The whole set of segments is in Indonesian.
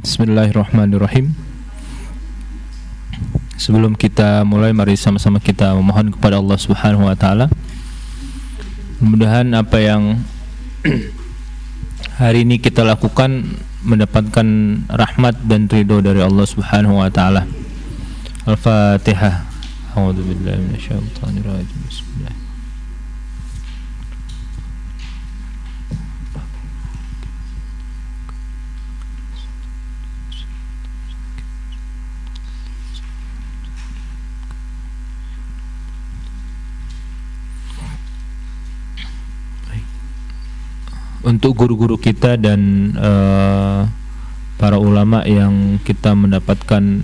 Bismillahirrahmanirrahim. Sebelum kita mulai, mari sama-sama kita memohon kepada Allah Subhanahu wa taala. Mudah-mudahan apa yang hari ini kita lakukan mendapatkan rahmat dan ridho dari Allah Subhanahu wa taala. Al-Fatihah. A'udzubillahi minasyaitonir rajim. Bismillah. Untuk guru-guru kita dan para ulama yang kita mendapatkan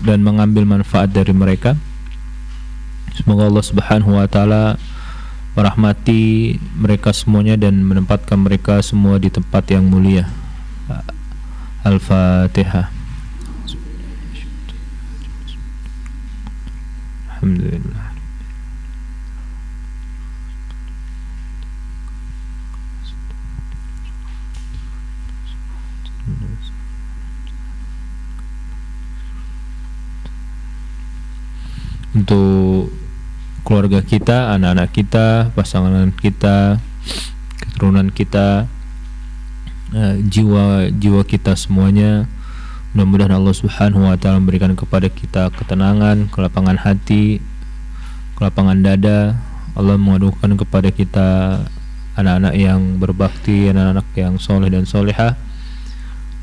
dan mengambil manfaat dari mereka, semoga Allah Subhanahu wa taala merahmati mereka semuanya dan menempatkan mereka semua di tempat yang mulia. Al-Fatihah. Alhamdulillah. Untuk keluarga kita, anak-anak kita, pasangan kita, keturunan kita, jiwa kita semuanya, mudah-mudahan Allah Subhanahu wa taala memberikan kepada kita ketenangan, kelapangan hati, kelapangan dada. Allah menganugerahkan kepada kita anak-anak yang berbakti, anak-anak yang soleh dan solehah,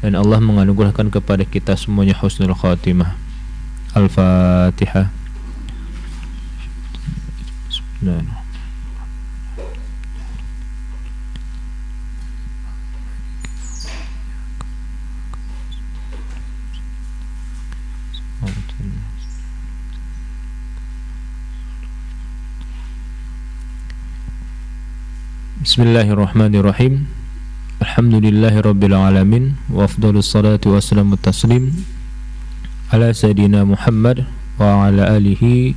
dan Allah menganugerahkan kepada kita semuanya husnul khatimah. Al-Fatihah. Bismillahirrahmanirrahim. Alhamdulillahi rabbil alamin, wa afdhalus salatu wassalamu taslim ala sayyidina Muhammad wa ala alihi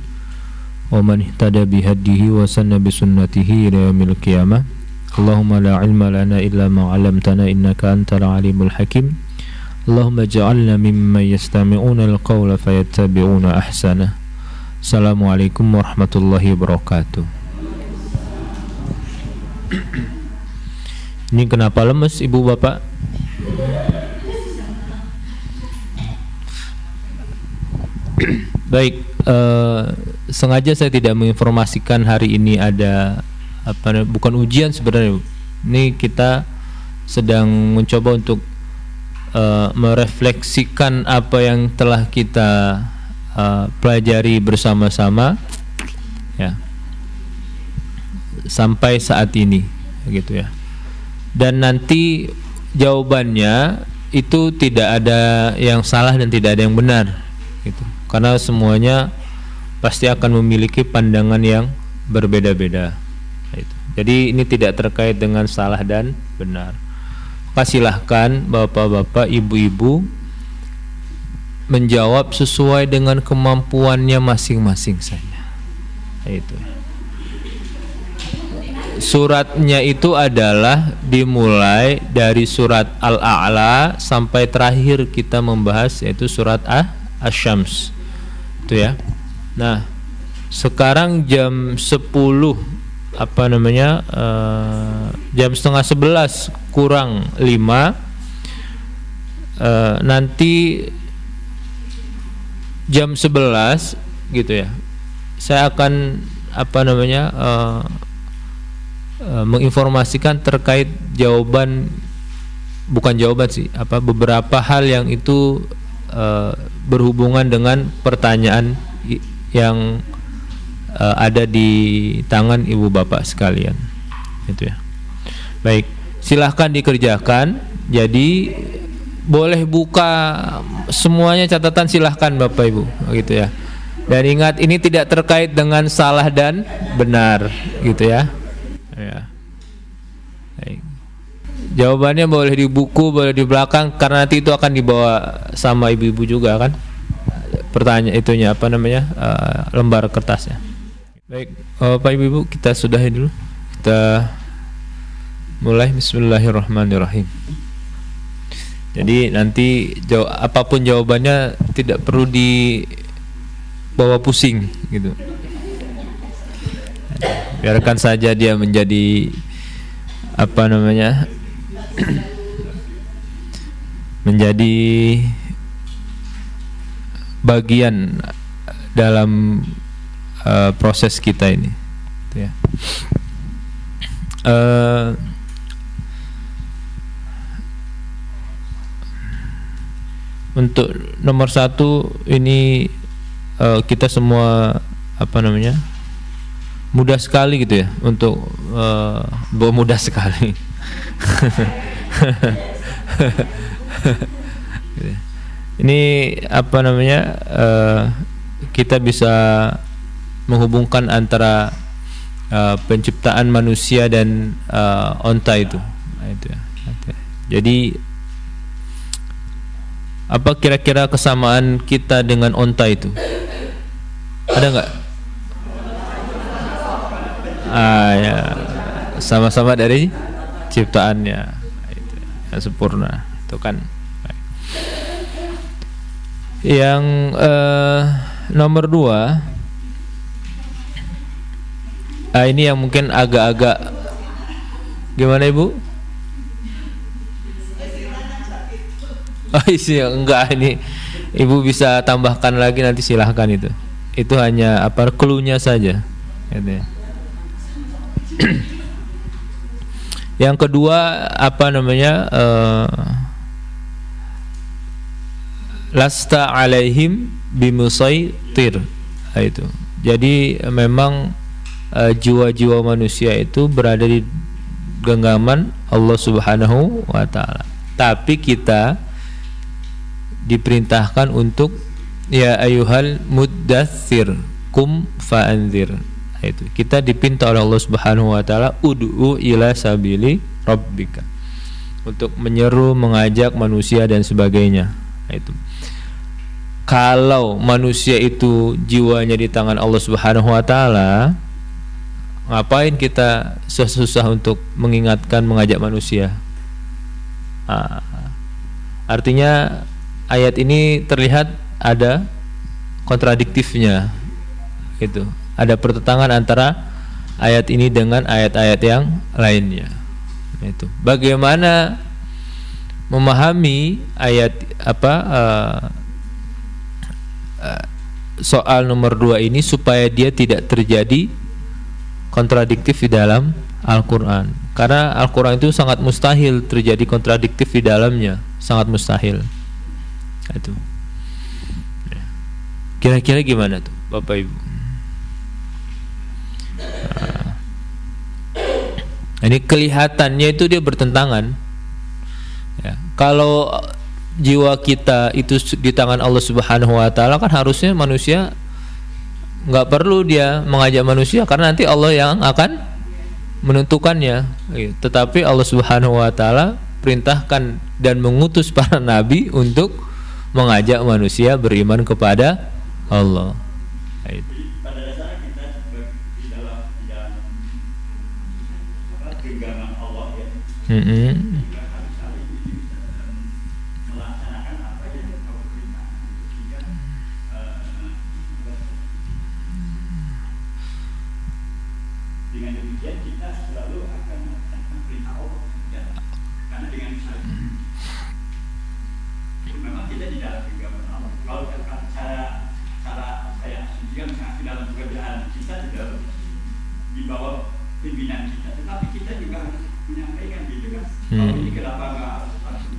wa man ihtada bihadihi wa sanna bisunnatihi ila yaumil qiyamah. Allahumma la ilma lana illa ma 'allamtana innaka antal alimul hakim. Allahumma ja'alna mimman yastami'una al-qawla fayattabi'una ahsana. Assalamualaikum warahmatullahi wabarakatuh. Ini kenapa lemes ibu bapak? Baik, sengaja saya tidak menginformasikan hari ini ada bukan ujian sebenarnya. Ini kita sedang mencoba untuk merefleksikan apa yang telah kita pelajari bersama-sama, ya, sampai saat ini, gitu ya. Dan nanti jawabannya itu tidak ada yang salah dan tidak ada yang benar, gitu. Karena semuanya pasti akan memiliki pandangan yang berbeda-beda. Jadi ini tidak terkait dengan salah dan benar. Silahkan bapak-bapak, ibu-ibu menjawab sesuai dengan kemampuannya masing-masing saja. Itu. Suratnya itu adalah dimulai dari surat Al-A'la sampai terakhir kita membahas, yaitu surat Asy-Syams. Itu ya. Nah, sekarang jam 10 jam setengah 11 kurang 5, nanti jam 11 gitu ya, saya akan menginformasikan terkait beberapa hal yang itu berhubungan dengan pertanyaan yang ada di tangan ibu bapak sekalian, itu ya. Baik, silahkan dikerjakan. Jadi boleh buka semuanya catatan, silahkan bapak ibu, gitu ya. Dan ingat, ini tidak terkait dengan salah dan benar, gitu ya. Ya. Baik. Jawabannya boleh di buku, boleh di belakang, karena nanti itu akan dibawa sama ibu-ibu juga kan. Pertanyaan itunya lembar kertasnya. Baik, Pak Ibu, kita sudahi dulu. Kita mulai. Bismillahirrahmanirrahim. Jadi nanti apapun jawabannya tidak perlu dibawa pusing gitu. Biarkan saja dia menjadi apa namanya menjadi bagian dalam proses kita ini, gitu ya. Untuk nomor 1 ini kita semua apa namanya mudah sekali gitu ya untuk mudah sekali. Ini apa namanya kita bisa menghubungkan antara penciptaan manusia dan onta itu. Nah, itu ya. Jadi apa kira-kira kesamaan kita dengan onta itu? Ada nggak? Ya, sama-sama dari ciptaannya itu, yang sempurna itu kan. Yang nomor 2, ini yang mungkin agak-agak gimana Ibu? Oh isi enggak, ini Ibu bisa tambahkan lagi nanti silahkan itu. Itu hanya apa clue-nya saja. Gitu ya. Yang kedua apa namanya lasta alaihim bimusaitir, itu. Jadi memang jiwa-jiwa manusia itu berada di genggaman Allah Subhanahu wa taala. Tapi kita diperintahkan untuk ya ayyuhal muddatsir kum fa'anzir. Itu kita dipinta oleh Allah Subhanahu wa taala ud'u ila sabili rabbika, untuk menyeru, mengajak manusia dan sebagainya. Itu kalau manusia itu jiwanya di tangan Allah Subhanahu wa taala, ngapain kita susah-susah untuk mengingatkan, mengajak manusia? Artinya ayat ini terlihat ada kontradiktifnya, gitu. Ada pertentangan antara ayat ini dengan ayat-ayat yang lainnya. Itu. Bagaimana memahami ayat soal nomor 2 ini supaya dia tidak terjadi kontradiktif di dalam Al-Quran? Karena Al-Quran itu sangat mustahil terjadi kontradiktif di dalamnya, sangat mustahil. Itu. Kira-kira gimana tuh Bapak Ibu? Ini kelihatannya itu dia bertentangan ya. Kalau jiwa kita itu di tangan Allah Subhanahu wa taala, kan harusnya manusia nggak perlu dia mengajak manusia, karena nanti Allah yang akan menentukannya. Tetapi Allah Subhanahu wa taala perintahkan dan mengutus para nabi untuk mengajak manusia beriman kepada Allah. Pada dasarnya kita di dalam genggaman Allah ya. Kita harus saling melaksanakan apa yang Allah perintahkan. Dengan demikian kita selalu akan melaksanakan perintah Allah ya. Karena dengan memang kita di dalam genggaman Allah. Kalau cara saya asumsikan di dalam pekerjaan kita juga di bawah pimpinan kita, tetapi kita juga harus menyampaikan gitu kan. Kalau ini kenapa nggak langsung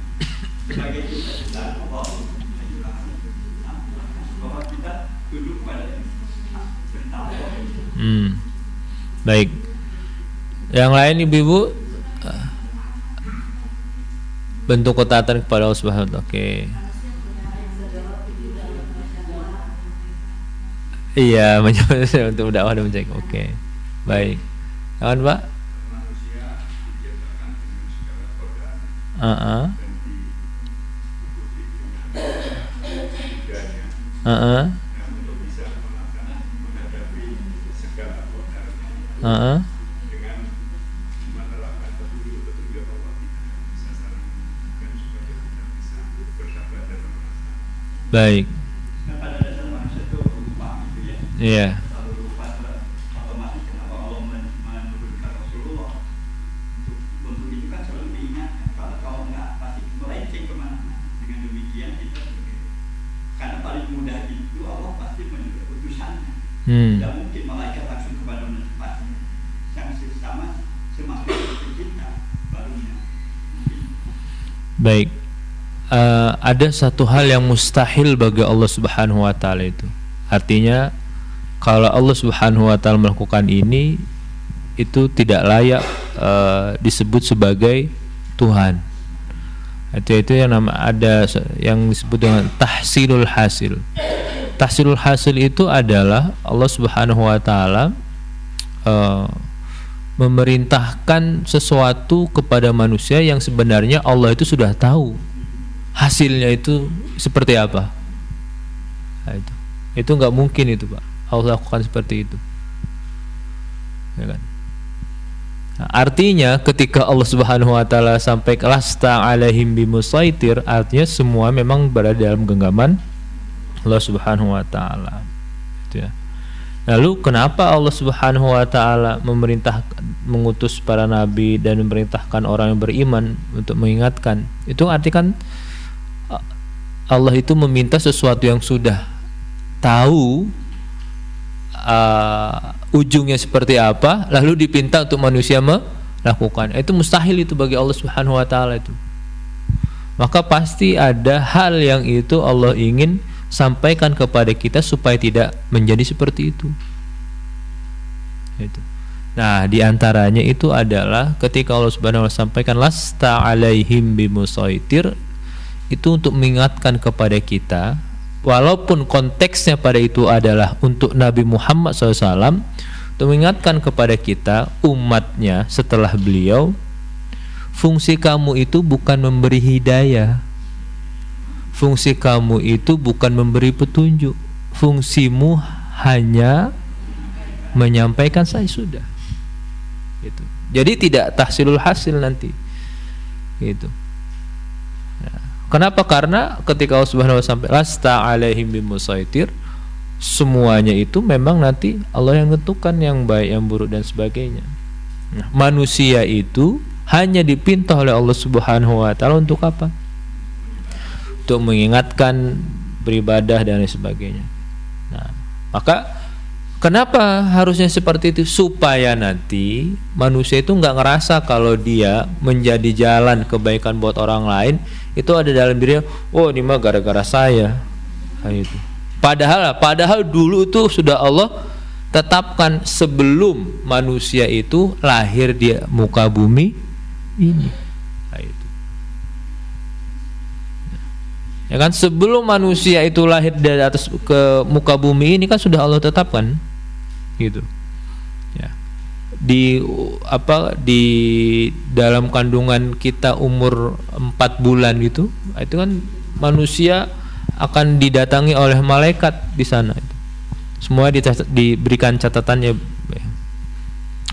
sebagai kita sedang bahwa kita juga harus bahwa kita tunduk pada perintah Allah. Baik. Yang lain ibu-ibu bentuk ketaatan kepada Allah Subhanahu wa taala. Oke. Iya, mencoba untuk berdakwah dan mencari. Oke. Baik. Kawan Pak? Manusia diciptakan dengan segala godaan dan untuk bisa menghadapi segala godaan dengan menerapkan petunjuk Allah, tidak bisa saling dan supaya kita bisa Baik. Pada dasar manusia itu lupa gitu ya. Iya. Kalau lupa otomatis kenapa Allah menurunkan Rasulullah untuk itu kan selalu diingatkan. Kalau nggak pasti melenceng kemana-mana. Dengan demikian kita karena paling mudah itu Allah pasti menurut utusannya. Tidak mungkin malaikat langsung kepada tempatnya. Yang sama semakin kita barunya. Baik. Ada satu hal yang mustahil bagi Allah Subhanahu wa taala itu. Artinya kalau Allah Subhanahu wa taala melakukan ini itu tidak layak disebut sebagai Tuhan. Itu yang ada yang disebut dengan tahsilul hasil. Tahsilul hasil itu adalah Allah Subhanahu wa taala memerintahkan sesuatu kepada manusia yang sebenarnya Allah itu sudah tahu hasilnya itu seperti apa. Nah, itu nggak mungkin itu, Pak. Allah lakukan seperti itu, ya kan? Nah, artinya ketika Allah Subhanahu wa taala sampai lasta alaihim bimusaitir, artinya semua memang berada dalam genggaman Allah Subhanahu wa taala. Gitu ya. Lalu kenapa Allah Subhanahu wa taala mengutus para nabi dan memerintahkan orang yang beriman untuk mengingatkan? Itu arti kan Allah itu meminta sesuatu yang sudah tahu ujungnya seperti apa, lalu dipinta untuk manusia melakukan. Itu mustahil itu bagi Allah Subhanahu wa taala itu. Maka pasti ada hal yang itu Allah ingin sampaikan kepada kita supaya tidak menjadi seperti itu. Nah, diantaranya itu adalah ketika Allah Subhanahu wa taala sampaikan lasta alaihim bimusaitir, itu untuk mengingatkan kepada kita, walaupun konteksnya pada itu adalah untuk Nabi Muhammad SAW, untuk mengingatkan kepada kita umatnya setelah beliau, fungsi kamu itu bukan memberi hidayah, fungsi kamu itu bukan memberi petunjuk, fungsimu hanya menyampaikan saya sudah. Gitu. Jadi tidak tahsilul hasil nanti. Gitu. Kenapa? Karena ketika Allah Subhanahu wa taala sampai lasta alaihim bimusaitir, semuanya itu memang nanti Allah yang tentukan yang baik, yang buruk dan sebagainya. Nah, manusia itu hanya dipinta oleh Allah Subhanahu wa taala untuk apa? Untuk mengingatkan, beribadah dan lain sebagainya. Nah, maka kenapa harusnya seperti itu? Supaya nanti manusia itu nggak ngerasa kalau dia menjadi jalan kebaikan buat orang lain itu ada dalam dirinya, oh ini mah gara-gara saya. Nah, itu. Padahal dulu itu sudah Allah tetapkan sebelum manusia itu lahir di muka bumi ini. Nah, itu. Ya kan, sebelum manusia itu lahir dari atas ke muka bumi ini kan sudah Allah tetapkan. Gitu. Ya. Di dalam kandungan kita umur 4 bulan gitu, itu kan manusia akan didatangi oleh malaikat di sana. Semua diberikan catatannya,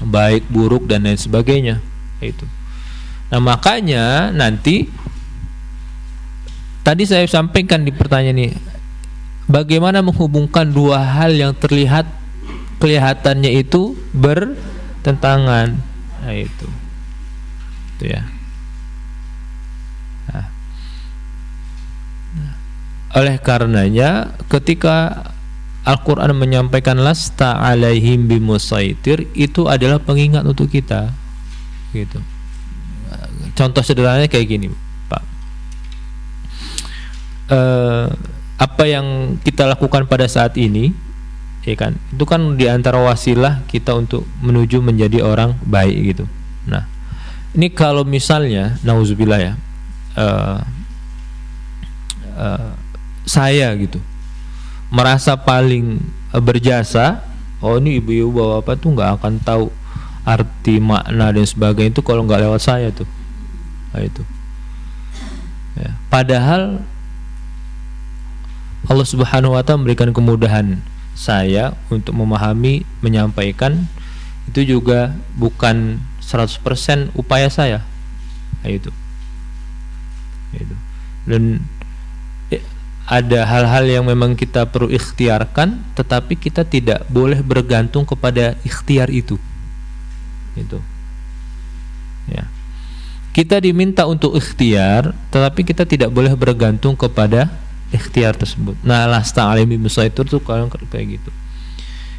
baik, buruk dan lain sebagainya. Itu. Nah, makanya nanti tadi saya sampaikan di pertanyaan ini, bagaimana menghubungkan dua hal yang kelihatannya itu bertentangan. Nah, itu ya. Nah, oleh karenanya ketika Al-Quran menyampaikan lasta alaihim bimusaitir, itu adalah pengingat untuk kita. Gitu. Contoh sederhananya kayak gini, Pak. Apa yang kita lakukan pada saat ini, ya kan, itu kan diantara wasilah kita untuk menuju menjadi orang baik gitu. Nah, ini kalau misalnya nauzubillah ya, saya gitu merasa paling berjasa, oh ini ibu-ibu bapak tuh nggak akan tahu arti makna dan sebagainya itu kalau nggak lewat saya tuh. Nah, itu ya. Padahal Allah Subhanahu wa taala memberikan kemudahan saya untuk memahami, menyampaikan, itu juga bukan 100% upaya saya. Nah, itu. Dan ada hal-hal yang memang kita perlu ikhtiarkan, tetapi kita tidak boleh bergantung kepada ikhtiar itu. Itu. Ya. Kita diminta untuk ikhtiar, tetapi kita tidak boleh bergantung kepada ikhtiar tersebut. Nah, lasta alimi musaitir itu kalau kayak gitu.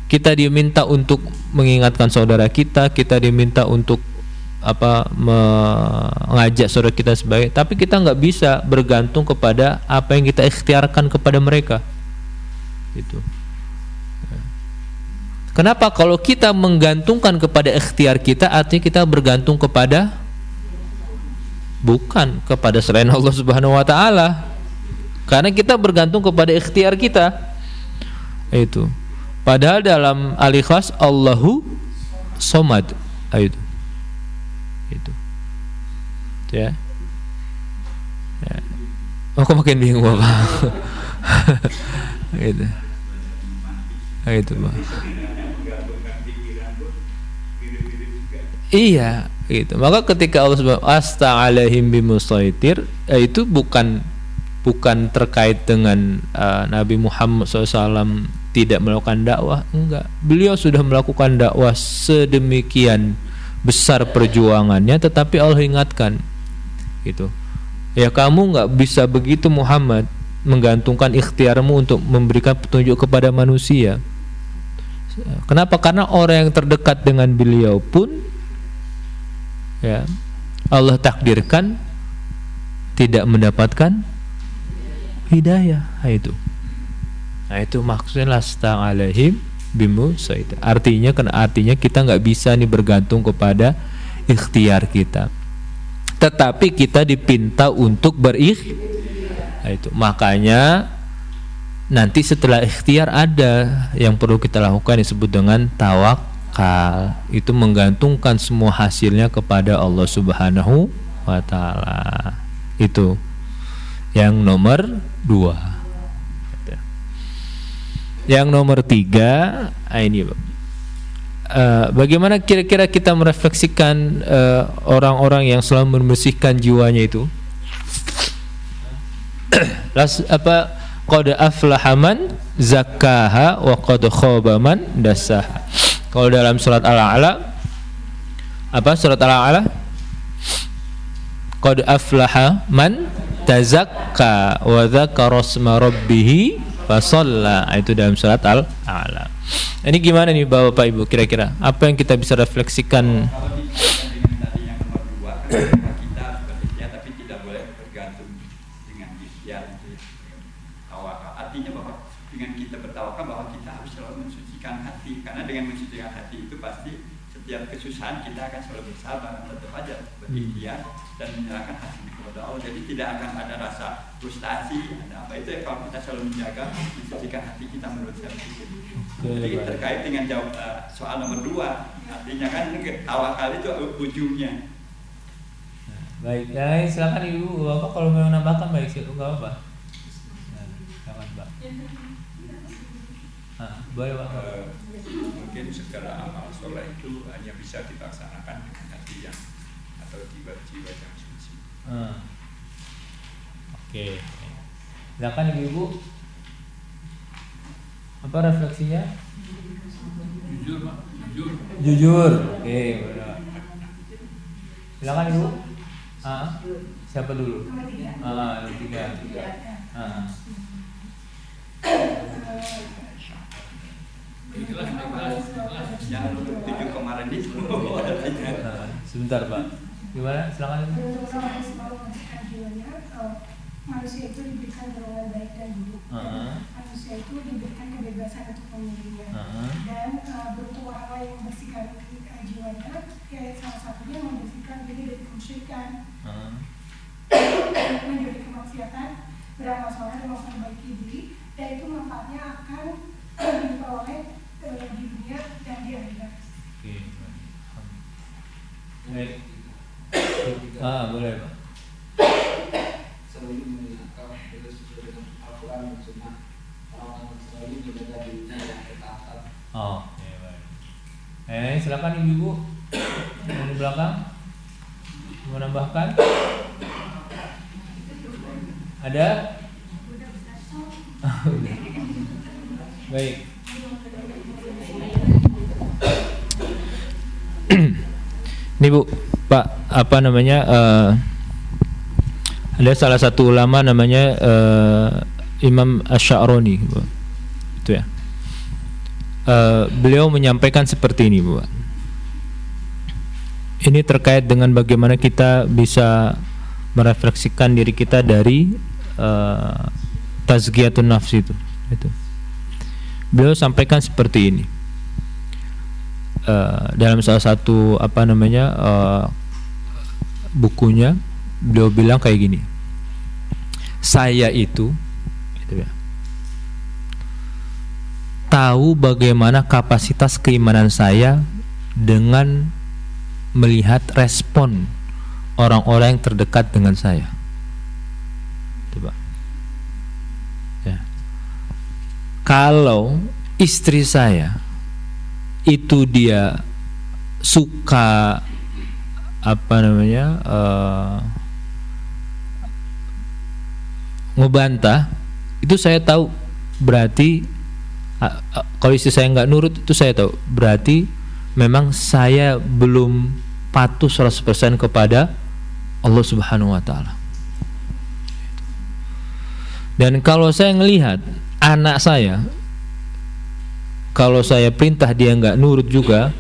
Kita diminta untuk mengingatkan saudara kita diminta untuk mengajak saudara kita sebagai, tapi kita nggak bisa bergantung kepada apa yang kita ikhtiarkan kepada mereka. Gitu. Kenapa? Kalau kita menggantungkan kepada ikhtiar kita, artinya kita bergantung kepada bukan kepada selain Allah Subhanahu wa taala. Karena kita bergantung kepada ikhtiar kita. Itu. Padahal dalam Al-Ikhlas Allahu Somad. Itu. Ya. Ya. Oh, kok makin bingung Bapak. Gitu. Itu, Pak. Iya, gitu. Maka ketika Allah Subhanahu asta'alaihim bimusaitir, itu bukan terkait dengan Nabi Muhammad SAW tidak melakukan dakwah, enggak. Beliau sudah melakukan dakwah sedemikian besar perjuangannya, tetapi Allah ingatkan, gitu. Ya, kamu nggak bisa begitu Muhammad, menggantungkan ikhtiarmu untuk memberikan petunjuk kepada manusia. Kenapa? Karena orang yang terdekat dengan beliau pun, ya, Allah takdirkan tidak mendapatkan hidayah. Nah itu maksudnya lasta alaihim bimusaitir. Artinya kita nggak bisa nih bergantung kepada ikhtiar kita, tetapi kita dipinta untuk nah itu makanya nanti setelah ikhtiar ada yang perlu kita lakukan, disebut dengan tawakal. Itu menggantungkan semua hasilnya kepada Allah Subhanahu wa taala. Itu yang nomor 2. Yang nomor 3, ini bagaimana kira-kira kita merefleksikan orang-orang yang selalu membersihkan jiwanya itu? Qad aflaha man zakkaha wa qad khaba man dassaha. Kalau dalam surat Al-A'la, surat Al-A'la, qad aflaha man tazakka wa dzakara asma rabbih fasalla. Itu dalam surat Al-A'la. Ini gimana nih Bapak Ibu, kira-kira apa yang kita bisa refleksikan? Kalau dengan tadi yang nomor 2 kan kita berikhtiar, tapi tidak boleh bergantung dengan ikhtiar itu. Tawakal artinya bahwa dengan kita bertawakal bahwa kita harus selalu mensucikan hati, karena dengan mensucikan hati itu pasti setiap kesusahan kita akan selalu bersabar, tetap aja berikhtiar dan menyerahkan hati kepada Allah. Jadi tidak akan ada rasa frustasi, ada apa itu ya, kalau kita selalu menjaga mensucikan hati kita menurut saya. Jadi terkait dengan soal nomor 2, artinya kan tawakal itu ujungnya. Baik, ya silakan Ibu, Bapak kalau mau menambahkan baik sih, enggak apa-apa. Silakan Pak. Boleh Pak. Mungkin segala amal soleh itu hanya bisa dilaksanakan dengan hati yang atau jiwa-jiwa yang suci. Oke. Silakan Ibu. Apa refleksinya? Jujur Pak, jujur. Oke, benar. Silakan Ibu. Siapa dulu? Yang 3. Ikhlas. Yang 7 kemarin itu. Sebentar Pak. Gimana? Silakan Ibu. Manusia itu diberikan golongan baik dan buruk. Manusia itu diberikan kebebasan untuk memilihnya. Dan beruntung orang yang membersihkan jiwanya, ya salah satunya membersihkan diri dari kemusyrikan, menjauhi kemaksiatan, beramal soleh dan memperbaiki diri, dan itu manfaatnya akan diperoleh di dunia dan di akhirat. Boleh Pak. Selalu menjaga diri sesuai dengan Al-Quran dan Sunnah. Orang-orang selalu menjaga dirinya yang tertaat. Baik. Silakan Ibu. Yang di belakang mau menambahkan? Ada? Baik. Ini Bu, Pak, apa namanya? Ada salah satu ulama namanya Imam Asy'arani, Bu. Itu ya. Beliau menyampaikan seperti ini, Bu. Ini terkait dengan bagaimana kita bisa merefleksikan diri kita dari tazkiyatun nafs itu. Beliau sampaikan seperti ini. Dalam salah satu bukunya, beliau bilang kayak gini. Saya itu gitu ya, tahu bagaimana kapasitas keimanan saya dengan melihat respon orang-orang yang terdekat dengan saya. Coba. Ya. Kalau istri saya itu dia suka ngebantah, itu saya tahu berarti kalau istri saya nggak nurut, itu saya tahu berarti memang saya belum patuh 100% kepada Allah Subhanahu wa taala. Dan kalau saya ngelihat anak saya, kalau saya perintah dia nggak nurut juga,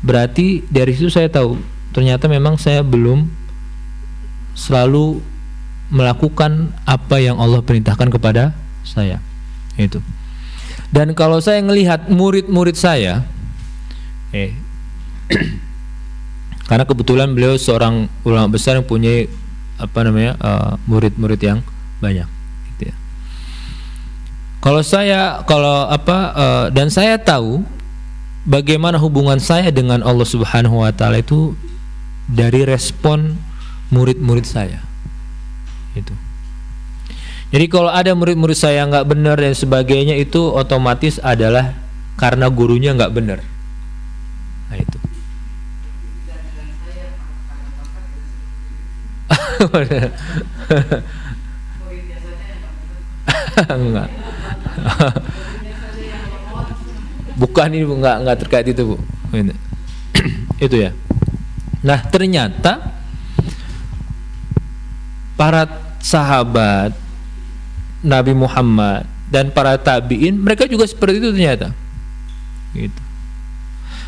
berarti dari situ saya tahu ternyata memang saya belum selalu melakukan apa yang Allah perintahkan kepada saya. Itu. Dan kalau saya ngelihat murid-murid saya, karena kebetulan beliau seorang ulama besar yang punya murid-murid yang banyak, gitu ya. Dan saya tahu bagaimana hubungan saya dengan Allah Subhanahu wa taala itu dari respon murid-murid saya. Itu. Jadi kalau ada murid-murid saya nggak benar dan sebagainya, itu otomatis adalah karena gurunya nggak benar. Nah itu. Enggak. Bukan, ini enggak terkait itu, Bu. Itu ya. Nah, ternyata para sahabat Nabi Muhammad dan para tabi'in, mereka juga seperti itu ternyata. Gitu.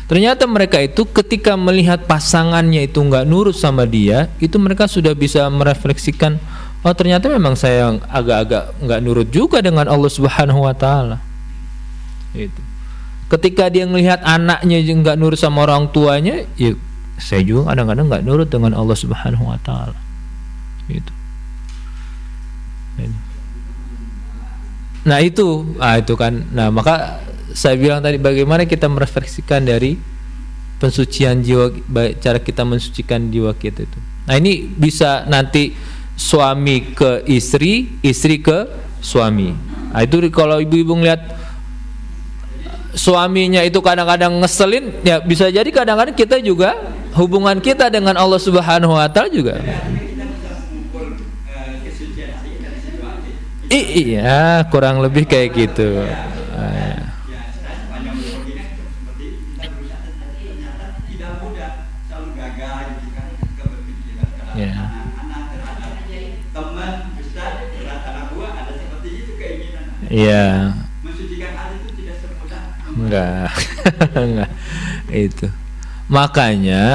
Ternyata mereka itu ketika melihat pasangannya itu nggak nurut sama dia, itu mereka sudah bisa merefleksikan, oh ternyata memang saya agak-agak nggak nurut juga dengan Allah Subhanahu wa taala. Itu. Ketika dia melihat anaknya nggak nurut sama orang tuanya, ya saya juga kadang-kadang nggak nurut dengan Allah Subhanahu wa taala. Gitu. Nah itu kan. Nah maka saya bilang tadi, bagaimana kita merefleksikan dari pensucian jiwa, cara kita mensucikan jiwa kita itu. Nah ini bisa nanti suami ke istri, istri ke suami. Nah itu kalau ibu-ibu ngeliat suaminya itu kadang-kadang ngeselin, ya bisa jadi kadang-kadang kita juga, hubungan kita dengan Allah Subhanahu wa taala juga. Iya, kurang lebih kayak gitu. Iya. Mensucikan hati itu tidak semudah. Enggak. Enggak. Itu. Makanya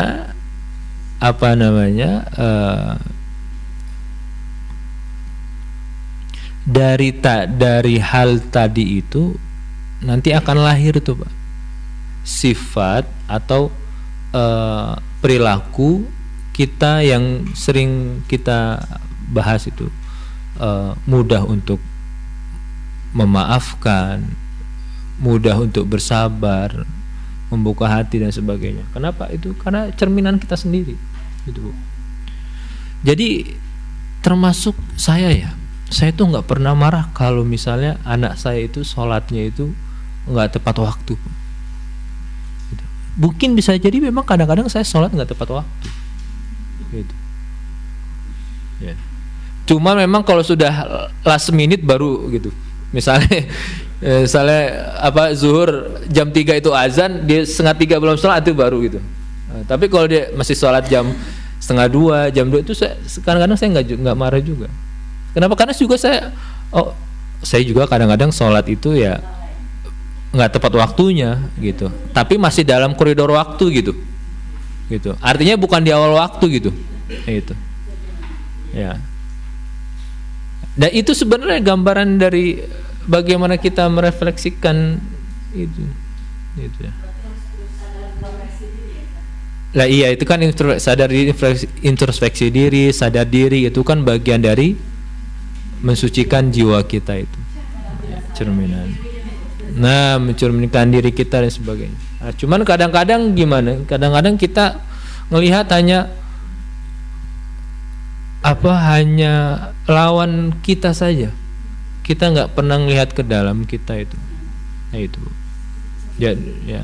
dari hal tadi itu nanti akan lahir tuh, Pak, sifat atau perilaku kita yang sering kita bahas itu, mudah untuk memaafkan, mudah untuk bersabar, membuka hati dan sebagainya. Kenapa itu? Karena cerminan kita sendiri, gitu, Bu. Jadi termasuk saya tuh nggak pernah marah kalau misalnya anak saya itu sholatnya itu nggak tepat waktu. Gitu. Mungkin bisa jadi memang kadang-kadang saya sholat nggak tepat waktu. Gitu. Ya. Cuma memang kalau sudah last minute baru gitu, Misalnya apa zuhur jam 3 itu azan, dia 2:30 belum sholat itu baru gitu. Tapi kalau dia masih sholat jam 1:30, jam 2 itu kadang-kadang saya nggak marah juga. Kenapa? Karena juga saya juga kadang-kadang sholat itu ya nggak tepat waktunya gitu. Tapi masih dalam koridor waktu gitu. Artinya bukan di awal waktu gitu. Gitu. Ya. Dan itu sebenarnya gambaran dari bagaimana kita merefleksikan itu ya. Lah iya, itu kan introspeksi diri, sadar diri itu kan bagian dari mensucikan jiwa kita itu. Cerminan. Nah, mencerminkan diri kita dan sebagainya. Nah, cuman kadang-kadang gimana? Kadang-kadang kita melihat hanya lawan kita saja. Kita nggak pernah melihat ke dalam kita itu. Nah itu. Ya. Iya.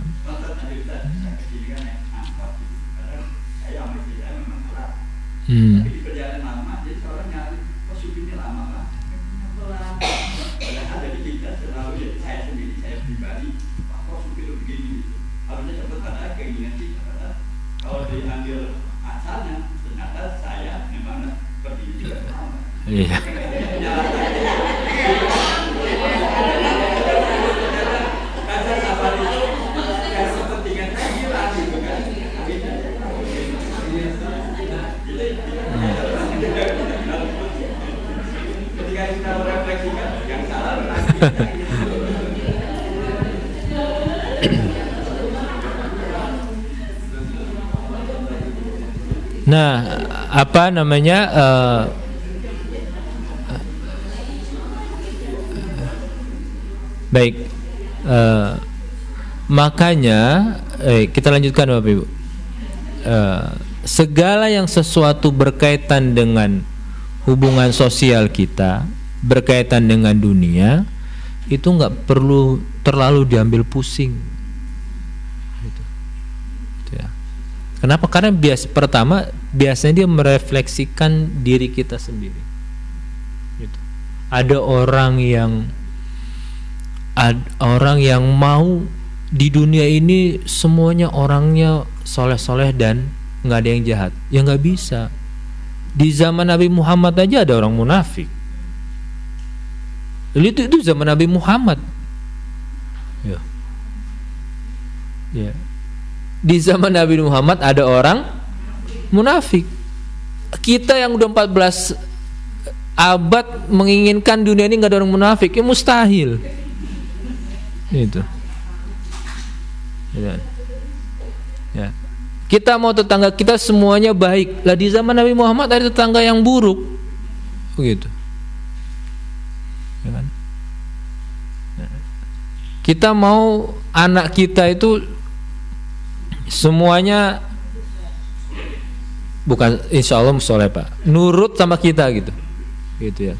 Nah, apa namanya? Baik, makanya kita lanjutkan Bapak Ibu. Segala yang sesuatu berkaitan dengan hubungan sosial kita, berkaitan dengan dunia, itu nggak perlu terlalu diambil pusing. Gitu. Ya. Kenapa? Karena biasanya dia merefleksikan diri kita sendiri. Gitu. Ada orang yang mau di dunia ini semuanya orangnya soleh-soleh dan nggak ada yang jahat, ya nggak bisa. Di zaman Nabi Muhammad aja ada orang munafik. Itu zaman Nabi Muhammad. Ya. Di zaman Nabi Muhammad ada orang munafik. Kita yang udah 14 abad menginginkan dunia ini nggak ada orang munafik, ya mustahil. Itu. Ya. Kita mau tetangga kita semuanya baik. Lah di zaman Nabi Muhammad ada tetangga yang buruk. Begitu. Ya kan? Kita mau anak kita itu semuanya bukan insya Allah soleh Pak, nurut sama kita gitu ya.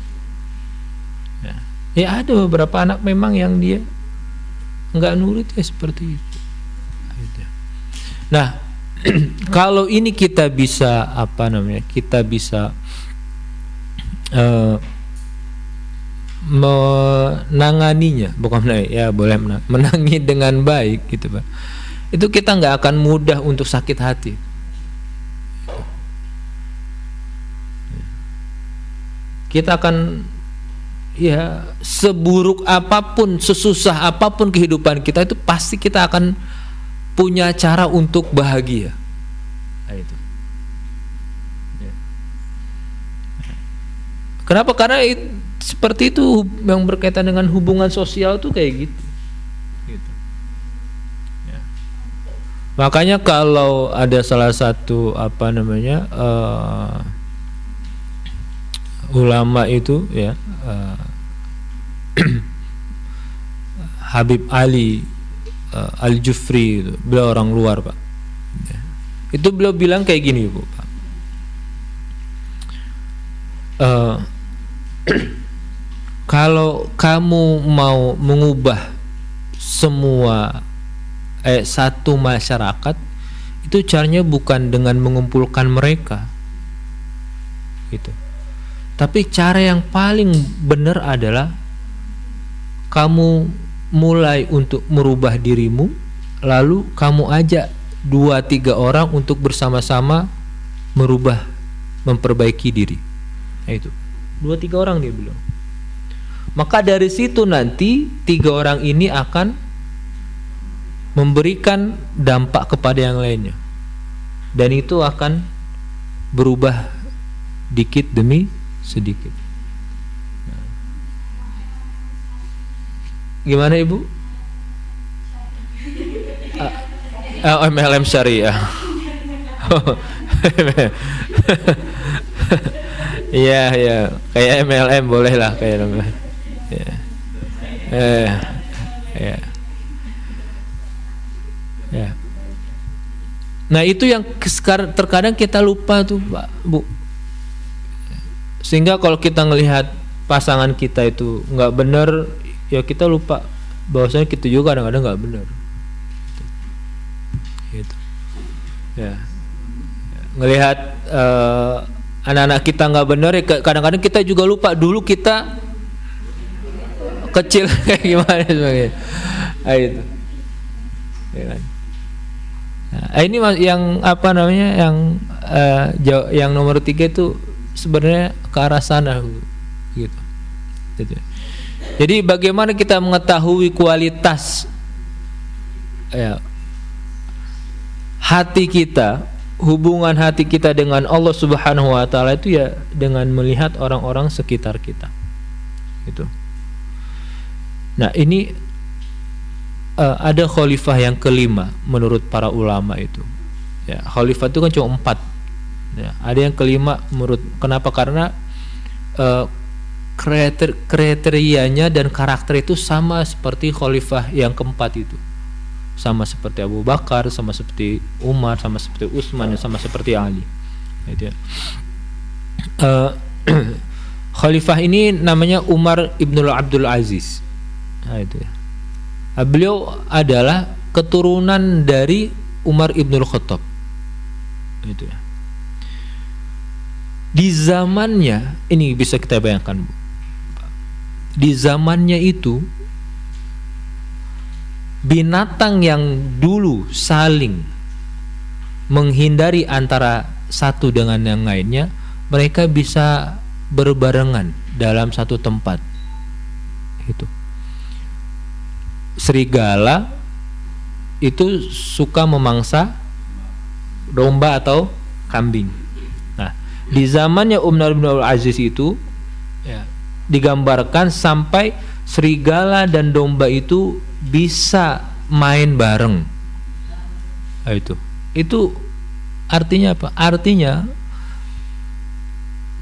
Ya ada beberapa anak memang yang dia nggak nurut ya seperti itu. Nah, kalau ini kita bisa menanganinya, menangi dengan baik gitu Pak. Itu kita nggak akan mudah untuk sakit hati. Kita akan seburuk apapun, sesusah apapun kehidupan kita itu pasti kita akan punya cara untuk bahagia. Nah, itu. Kenapa? Karena seperti itu yang berkaitan dengan hubungan sosial tuh kayak gitu. Ya. Makanya kalau ada salah satu ulama itu ya Habib Ali Al-Jufri itu, beliau orang luar Pak. Itu beliau bilang kayak gini Bu Pak. Kalau kamu mau mengubah semua satu masyarakat, itu caranya bukan dengan mengumpulkan mereka, gitu. Tapi cara yang paling benar adalah kamu mulai untuk merubah dirimu, lalu kamu ajak 2-3 orang untuk bersama-sama merubah, memperbaiki diri. Nah, itu 2-3 orang dia bilang. Maka dari situ nanti 3 orang ini akan memberikan dampak kepada yang lainnya, dan itu akan berubah dikit demi sedikit. Gimana Ibu? MLM syariah. Iya, ya, kayak MLM boleh lah, kayak namanya. Ya. Ya. Nah, itu yang terkadang kita lupa tuh, Pak, Bu. Sehingga kalau kita ngelihat pasangan kita itu nggak benar, ya kita lupa bahwasanya kita juga kadang-kadang nggak benar. Gitu. Ya. Ngelihat anak-anak kita nggak benar, ya kadang-kadang kita juga lupa dulu kita kecil kayak gimana sebagainya. Nah, itu. Ya kan? Nah, ini yang apa namanya, yang nomor 3 itu sebenarnya ke arah sana, gitu. Jadi bagaimana kita mengetahui kualitas hati kita, hubungan hati kita dengan Allah Subhanahu wa taala itu ya dengan melihat orang-orang sekitar kita. Gitu. Nah, ini ada khalifah yang kelima menurut para ulama itu. Ya, khalifah itu kan cuma 4. Ya, ada yang kelima menurut, kenapa? Karena kriterianya dan karakter itu sama seperti khalifah yang keempat itu. Sama seperti Abu Bakar, sama seperti Umar, sama seperti Utsman, sama seperti Ali. Gitu ya. Khalifah ini namanya Umar Ibnul Abdul Aziz. Nah, itu ya. Beliau adalah keturunan dari Umar Ibnul Khattab. Itu ya. Di zamannya, ini bisa kita bayangkan, Bu. Di zamannya itu binatang yang dulu saling menghindari antara satu dengan yang lainnya, mereka bisa berbarengan dalam satu tempat. Itu. Serigala itu suka memangsa domba atau kambing. Nah, di zamannya Umar bin Abdul Aziz itu ya, digambarkan sampai serigala dan domba itu bisa main bareng. Nah, itu artinya apa? Artinya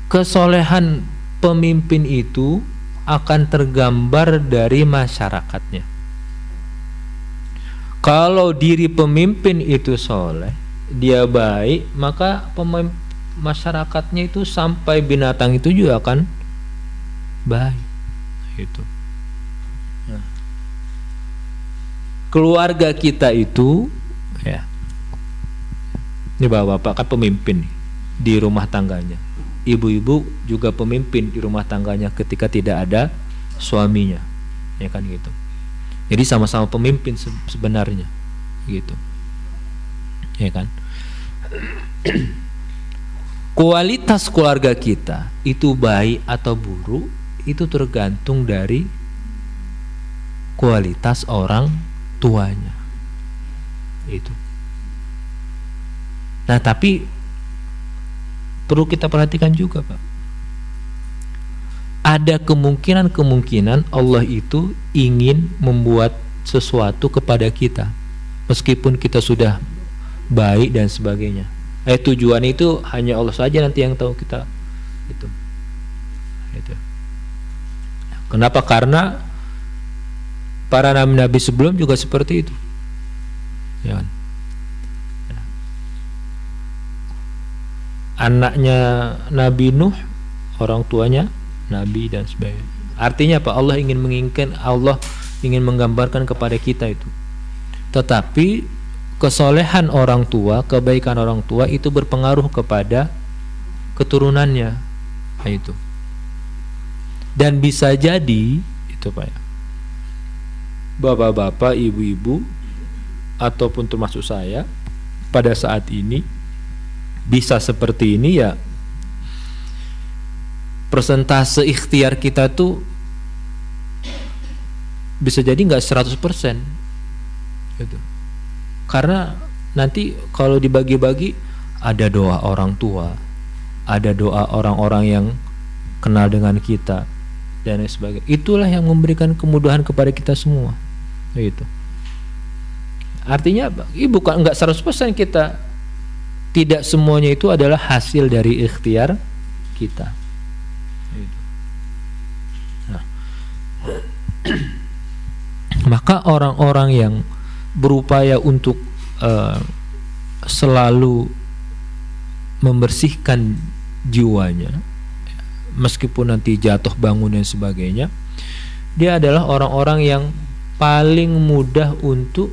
kesolehan pemimpin itu akan tergambar dari masyarakatnya. Kalau diri pemimpin itu soleh, dia baik, maka masyarakatnya itu sampai binatang itu juga akan baik. Itu. Nah. Keluarga kita itu, ya, ini bapak-bapak kan pemimpin di rumah tangganya, ibu-ibu juga pemimpin di rumah tangganya ketika tidak ada suaminya, ya kan gitu. Jadi sama-sama pemimpin sebenarnya, gitu, ya kan. Kualitas keluarga kita itu baik atau buruk itu tergantung dari kualitas orang tuanya. Itu. Nah, tapi perlu kita perhatikan juga, Pak. Ada kemungkinan Allah itu ingin membuat sesuatu kepada kita meskipun kita sudah baik dan sebagainya. Tujuan itu hanya Allah saja nanti yang tahu kita. Itu. Kenapa? Karena para nabi-nabi sebelum juga seperti itu. Ya kan? Anaknya Nabi Nuh, orang tuanya Nabi dan sebagainya. Artinya apa? Allah ingin menggambarkan kepada kita itu. Tetapi kesolehan orang tua, kebaikan orang tua itu berpengaruh kepada keturunannya. Nah, itu. Dan bisa jadi itu, Pak ya, bapak-bapak, ibu-ibu, ataupun termasuk saya pada saat ini bisa seperti ini, ya persentase ikhtiar kita tuh bisa jadi nggak 100% gitu. Karena nanti kalau dibagi-bagi ada doa orang tua, ada doa orang-orang yang kenal dengan kita dan lain sebagainya. Itulah yang memberikan kemudahan kepada kita semua. Gitu. Artinya bukan nggak 100% kita, tidak semuanya itu adalah hasil dari ikhtiar kita. Gitu. Nah. Maka orang-orang yang berupaya untuk selalu membersihkan jiwanya, meskipun nanti jatuh bangun dan sebagainya, dia adalah orang-orang yang paling mudah untuk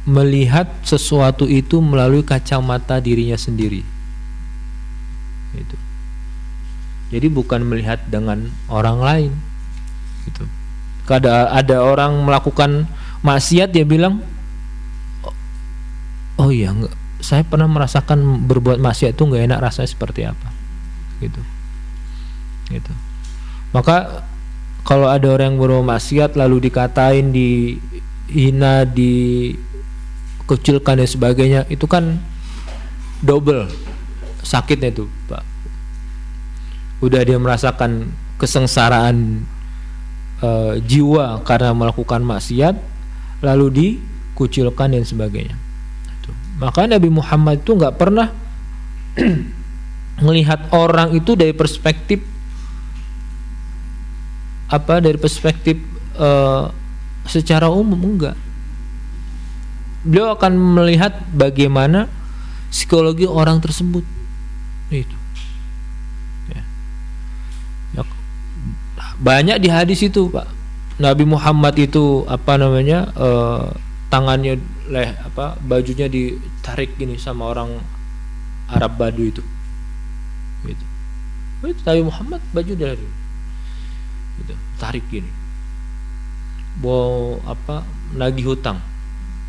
melihat sesuatu itu melalui kacamata dirinya sendiri. Gitu. Jadi bukan melihat dengan orang lain. Gitu. Ada orang melakukan maksiat, dia bilang, oh iya, enggak, saya pernah merasakan berbuat maksiat itu nggak enak rasanya seperti apa, gitu. Gitu. Maka kalau ada orang yang berbuat maksiat lalu dikatain, dihina, dikucilkan dan sebagainya, itu kan double sakitnya itu, Pak. Udah dia merasakan kesengsaraan jiwa karena melakukan maksiat, lalu dikucilkan dan sebagainya. Maka Nabi Muhammad itu nggak pernah melihat orang itu dari perspektif secara umum, enggak. Beliau akan melihat bagaimana psikologi orang tersebut. Itu. Ya. Banyak di hadis itu, Pak. Nabi Muhammad itu tangannya bajunya ditarik gini sama orang Arab Badu itu. Gitu. Itu Nabi Muhammad baju dari gitu, tarik gini. Mau nagih hutang.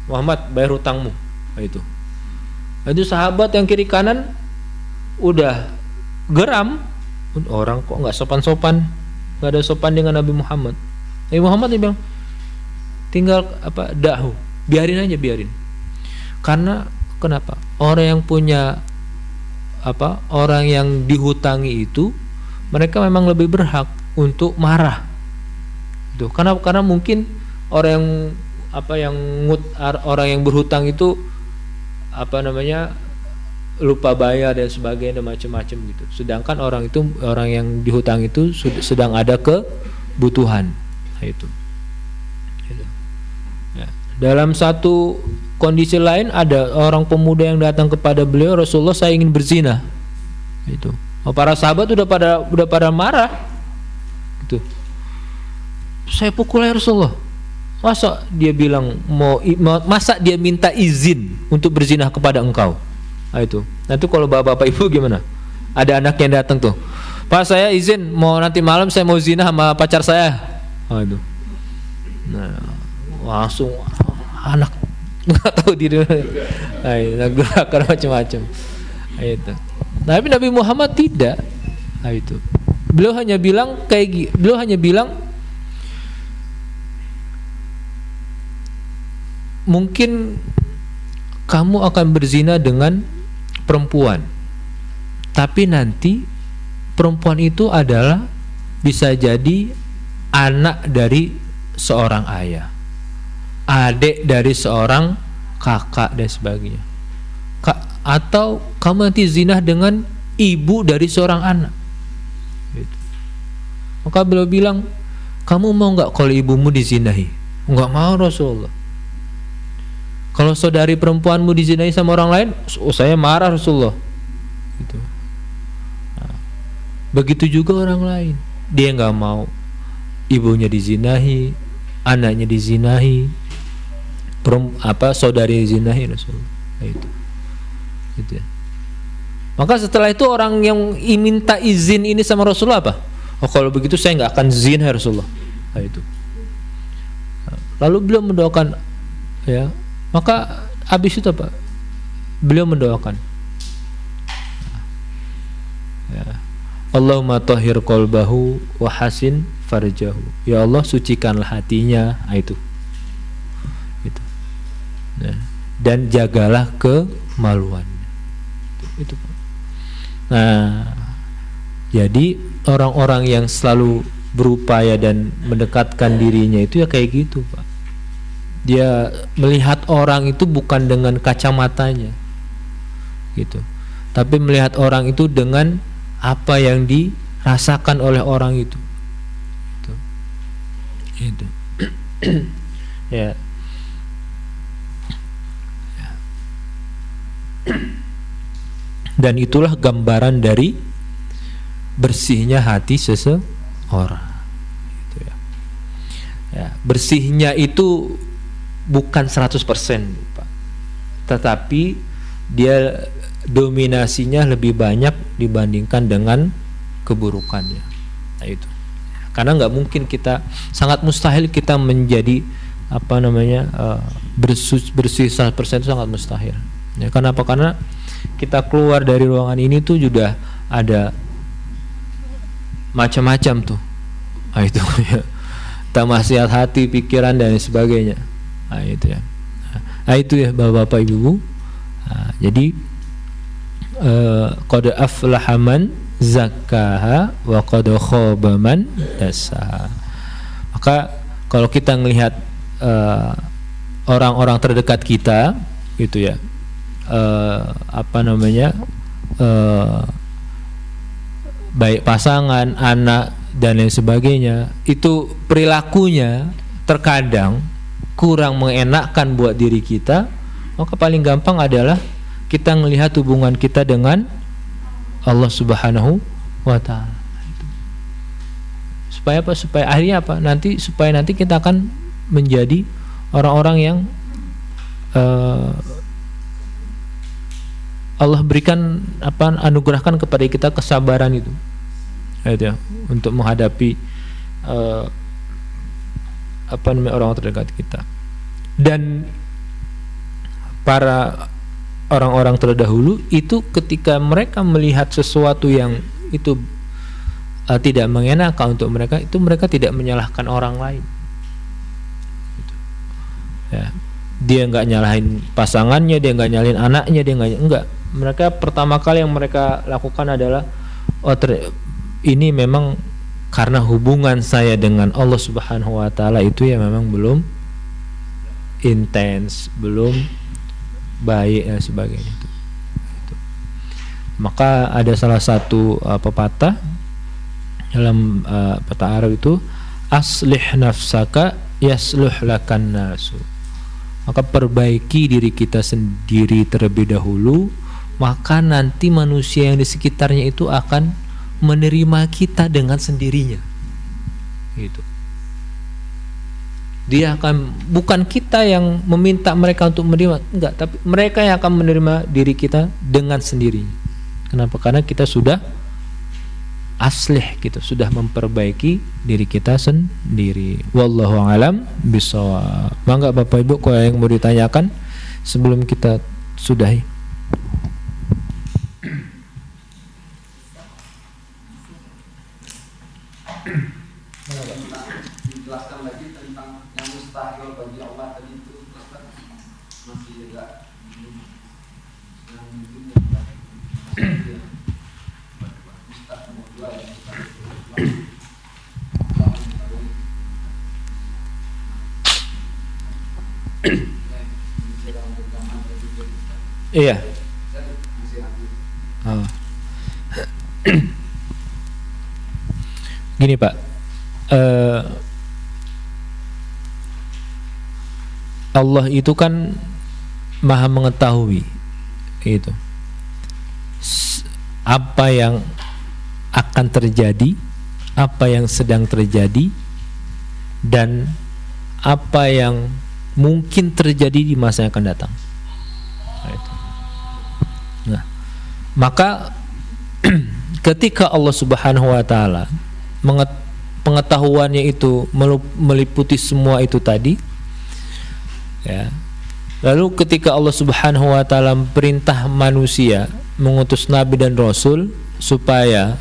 Muhammad, bayar hutangmu. Itu. Itu sahabat yang kiri kanan udah geram, orang kok nggak sopan-sopan, nggak ada sopan dengan Nabi Muhammad. Nabi Muhammad dia bilang, tinggal dahu, biarin aja, biarin. Karena kenapa? Orang yang punya orang yang dihutangi itu, mereka memang lebih berhak untuk marah. Tuh, karena mungkin orang yang berhutang itu lupa bayar dan sebagainya dan macam-macam gitu. Sedangkan orang yang dihutang itu sedang ada kebutuhan. Itu. Ya. Dalam satu kondisi lain ada orang pemuda yang datang kepada beliau, Rasulullah, saya ingin berzina. Itu. Para sahabat udah pada marah. Gitu. Saya pukul ya Rasulullah. Masa dia bilang masa dia minta izin untuk berzina kepada engkau? Nah, itu. Nanti kalau bapak-bapak ibu gimana? Ada anak yang datang tuh, Pak, saya izin mau nanti malam saya mau zina sama pacar saya. Oh, itu. Nah, langsung anak nggak tahu diri, gerakan macam-macam. Itu. Tapi Nabi Muhammad tidak. Nah, itu. Beliau hanya bilang mungkin kamu akan berzina dengan perempuan, tapi nanti perempuan itu adalah bisa jadi anak dari seorang ayah, adik dari seorang kakak dan sebagainya. Atau kamu nanti zina dengan ibu dari seorang anak. Gitu. Maka beliau bilang, kamu mau nggak kalau ibumu dizinahi? Nggak mau Rasulullah. Kalau saudari perempuanmu dizinahi sama orang lain, saya marah Rasulullah. Gitu. Nah, begitu juga orang lain, dia nggak mau ibunya dizinahi, anaknya dizinahi, saudari dizinahi Rasulullah. Nah, itu. Gitu ya. Maka setelah itu orang yang minta izin ini sama Rasulullah apa? Oh, kalau begitu saya nggak akan zina Rasulullah. Nah, itu. Lalu beliau mendoakan, ya, maka habis itu apa? Beliau mendoakan, ya, Allahumma tahhir qalbahu wa hasin farjahu. Ya Allah, sucikanlah hatinya, itu. Ya. Dan jagalah kemaluannya. Itu. Nah, jadi orang-orang yang selalu berupaya dan mendekatkan dirinya itu ya kayak gitu, Pak. Dia melihat orang itu bukan dengan kacamatanya, gitu, tapi melihat orang itu dengan apa yang dirasakan oleh orang itu. Itu. Ya. Dan itulah gambaran dari bersihnya hati seseorang. Gitu ya. Ya, bersihnya itu bukan 100%, Pak. Tetapi dia dominasinya lebih banyak dibandingkan dengan keburukannya. Nah, itu. Karena nggak mungkin kita, sangat mustahil kita menjadi bersih 100% itu sangat mustahil. Ya, kenapa? Karena kita keluar dari ruangan ini tuh sudah ada macam-macam tuh. Nah, itu ya. Tamasiat hati, pikiran dan sebagainya. Nah, itu ya. Nah, itu ya Bapak Ibu. Nah, jadi qad aflaha man zakkaha wa qad khaba man dassaha. Maka kalau kita melihat orang-orang terdekat kita, gitu ya. Baik pasangan, anak dan lain sebagainya, itu perilakunya terkadang kurang mengenakkan buat diri kita, maka paling gampang adalah kita melihat hubungan kita dengan Allah Subhanahu wa Ta'ala. Supaya apa? Supaya akhirnya apa? Supaya nanti kita akan menjadi orang-orang yang Allah berikan anugerahkan kepada kita kesabaran itu, ya, untuk menghadapi orang terdekat kita. Dan para orang-orang terdahulu itu ketika mereka melihat sesuatu yang itu tidak mengenakan untuk mereka, itu mereka tidak menyalahkan orang lain. Ya. Dia nggak nyalahin pasangannya, dia nggak nyalahin anaknya, dia nggak. Mereka pertama kali yang mereka lakukan adalah ini memang karena hubungan saya dengan Allah Subhanahu wa Ta'ala itu ya memang belum intens, belum baik dan sebagainya itu. Maka ada salah satu pepatah dalam pepatah Arab itu, aslih nafsaka yasluh lakan nasu. Maka perbaiki diri kita sendiri terlebih dahulu, maka nanti manusia yang di sekitarnya itu akan menerima kita dengan sendirinya. Gitu. Dia akan, bukan kita yang meminta mereka untuk menerima, enggak, tapi mereka yang akan menerima diri kita dengan sendirinya. Kenapa? Karena kita sudah aslih, kita sudah memperbaiki diri kita sendiri. Wallahu alam bishawab. Mangga Bapak Ibu kalau yang mau ditanyakan sebelum kita sudahi. Dijelaskan lagi tentang yang mustahil bagi Allah tadi itu, masih juga yang mungkin yang mustahil dua ya, Iya. Oh. Gini Pak, Allah itu kan maha mengetahui itu apa yang akan terjadi, apa yang sedang terjadi, dan apa yang mungkin terjadi di masa yang akan datang. Nah, maka ketika Allah Subhanahu wa Ta'ala pengetahuannya itu meliputi semua itu tadi, Ya. Lalu ketika Allah Subhanahu wa taala perintah manusia mengutus nabi dan rasul supaya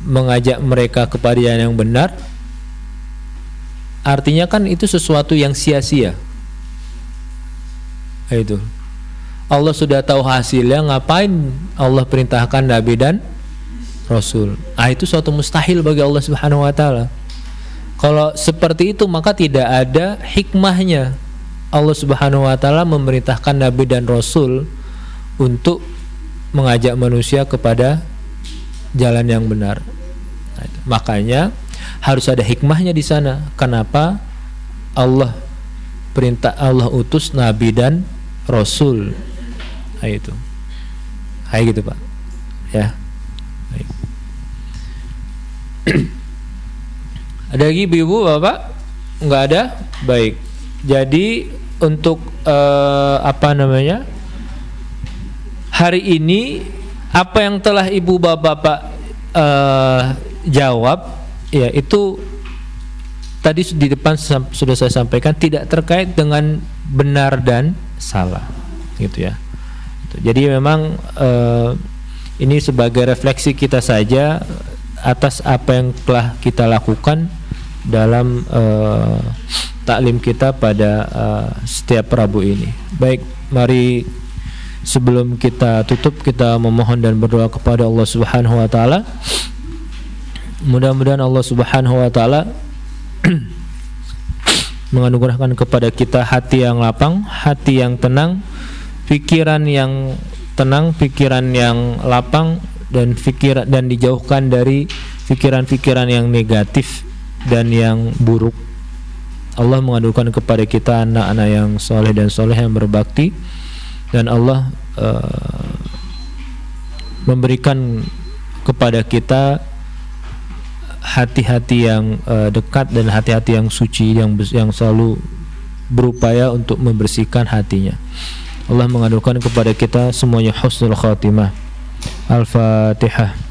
mengajak mereka kepada jalan yang benar, artinya kan itu sesuatu yang sia-sia. Itu Allah sudah tahu hasilnya, ngapain Allah perintahkan nabi dan rasul? Itu suatu mustahil bagi Allah Subhanahu wa taala. Kalau seperti itu maka tidak ada hikmahnya Allah Subhanahu wa taala memerintahkan nabi dan rasul untuk mengajak manusia kepada jalan yang benar. Makanya harus ada hikmahnya di sana. Kenapa Allah utus nabi dan rasul? Itu. Gitu Pak. Ya. Baik. Ada lagi ibu-ibu, Bapak? Enggak ada? Baik. Jadi untuk hari ini apa yang telah ibu bapak jawab, ya itu tadi di depan sudah saya sampaikan, tidak terkait dengan benar dan salah, gitu ya. Jadi memang ini sebagai refleksi kita saja atas apa yang telah kita lakukan dalam taklim kita pada setiap Rabu ini. Baik, mari sebelum kita tutup kita memohon dan berdoa kepada Allah Subhanahu wa taala. Mudah-mudahan Allah Subhanahu wa taala menganugerahkan kepada kita hati yang lapang, hati yang tenang, pikiran yang tenang, pikiran yang lapang, dan dijauhkan dari pikiran-pikiran yang negatif dan yang buruk. Allah menganugerahkan kepada kita anak-anak yang soleh dan soleh yang berbakti, dan Allah memberikan kepada kita hati-hati yang dekat dan hati-hati yang suci, yang selalu berupaya untuk membersihkan hatinya. Allah menganugerahkan kepada kita semuanya husnul khatimah. Al-Fatihah.